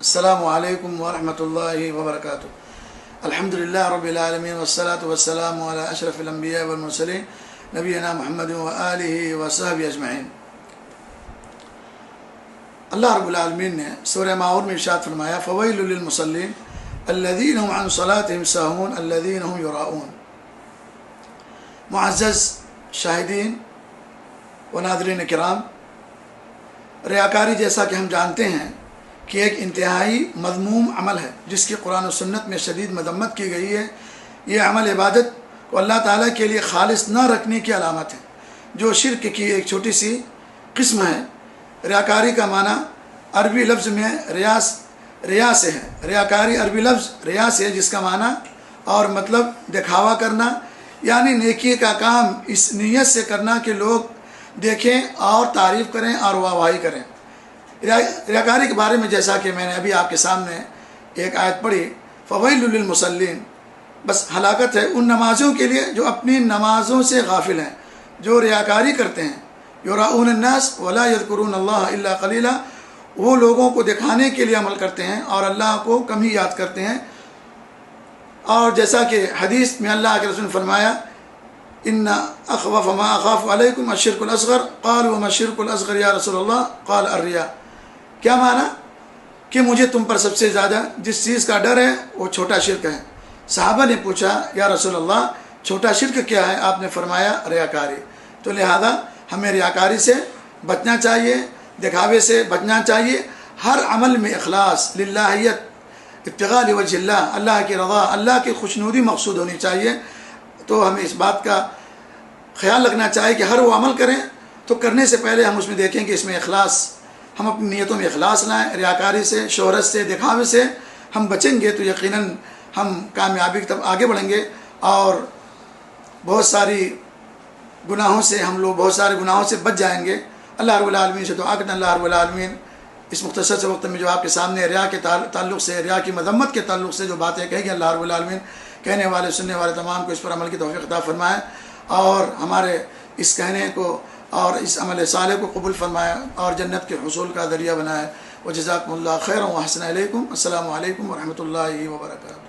السلام علیکم ورحمۃ اللہ وبرکاتہ۔ الحمدللہ رب العالمین والصلاة والسلام علی اشرف الانبیاء والمرسلین نبینا محمد وآلہ وصحبہ اجمعین۔ اللہ رب العالمین نے سورہ ماؤن میں ارشاد فرمایا فویل للمصلین الذین هم عن صلاتهم ساہون الذین هم یراؤون۔ معزز شاہدین و ناظرین کرام، ریاکاری جیسا کہ ہم جانتے ہیں کہ ایک انتہائی مذموم عمل ہے جس کی قرآن و سنت میں شدید مذمت کی گئی ہے۔ یہ عمل عبادت کو اللہ تعالیٰ کے لیے خالص نہ رکھنے کی علامت ہے، جو شرک کی ایک چھوٹی سی قسم ہے۔ ریاکاری کا معنی عربی لفظ میں ریا سے ہے۔ ریاکاری عربی لفظ ریا سے ہے، جس کا معنی اور مطلب دکھاوا کرنا، یعنی نیکی کا کام اس نیت سے کرنا کہ لوگ دیکھیں اور تعریف کریں اور واہواہی کریں۔ ریاکاری کے بارے میں جیسا کہ میں نے ابھی آپ کے سامنے ایک آیت پڑھی فویل للمصلین، بس ہلاکت ہے ان نمازوں کے لیے جو اپنی نمازوں سے غافل ہیں، جو ریاکاری کرتے ہیں۔ یراؤون الناس ولا یذکرون اللہ الا قلیلا، وہ لوگوں کو دکھانے کے لیے عمل کرتے ہیں اور اللہ کو کم ہی یاد کرتے ہیں۔ اور جیسا کہ حدیث میں اللہ کے رسول نے فرمایا ان اخوف ما اخاف علیکم الشرک الاصغر قالوا وما الشرک الاصغر یا رسول اللہ قال الریا۔ کیا معنی کہ مجھے تم پر سب سے زیادہ جس چیز کا ڈر ہے وہ چھوٹا شرک ہے۔ صحابہ نے پوچھا یا رسول اللہ چھوٹا شرک کیا ہے؟ آپ نے فرمایا ریاکاری۔ تو لہذا ہمیں ریاکاری سے بچنا چاہیے، دکھاوے سے بچنا چاہیے۔ ہر عمل میں اخلاص، للہیت، ابتغاء لوجہ اللہ، اللہ کی رضا، اللہ کی خوشنودی مقصود ہونی چاہیے۔ تو ہمیں اس بات کا خیال رکھنا چاہیے کہ ہر وہ عمل کریں تو کرنے سے پہلے ہم اس میں دیکھیں کہ اس میں اخلاص، ہم اپنی نیتوں میں اخلاص لائیں۔ ریاکاری سے، شہرت سے، دکھاوے سے ہم بچیں گے تو یقیناً ہم کامیابی کی طرف آگے بڑھیں گے، اور بہت ساری گناہوں سے ہم لوگ بہت سارے گناہوں سے بچ جائیں گے۔ اللہ رب العالمین سے دعا کرتے ہیں اللہ رب العالمین اس مختصر سے وقت میں جو آپ کے سامنے ریا کے تعلق سے، ریا کی مذمت کے تعلق سے جو باتیں کہی گئی، اللہ رب العالمین کہنے والے سننے والے تمام کو اس پر عمل کی توفیق عطا فرمائے، اور ہمارے اس کہنے کو اور اس عمل صالح کو قبول فرمائے اور جنت کے حصول کا ذریعہ بنائے۔ وجزاکم اللہ خیرا و احسن الیکم۔ السلام علیکم ورحمۃ اللہ وبرکاتہ۔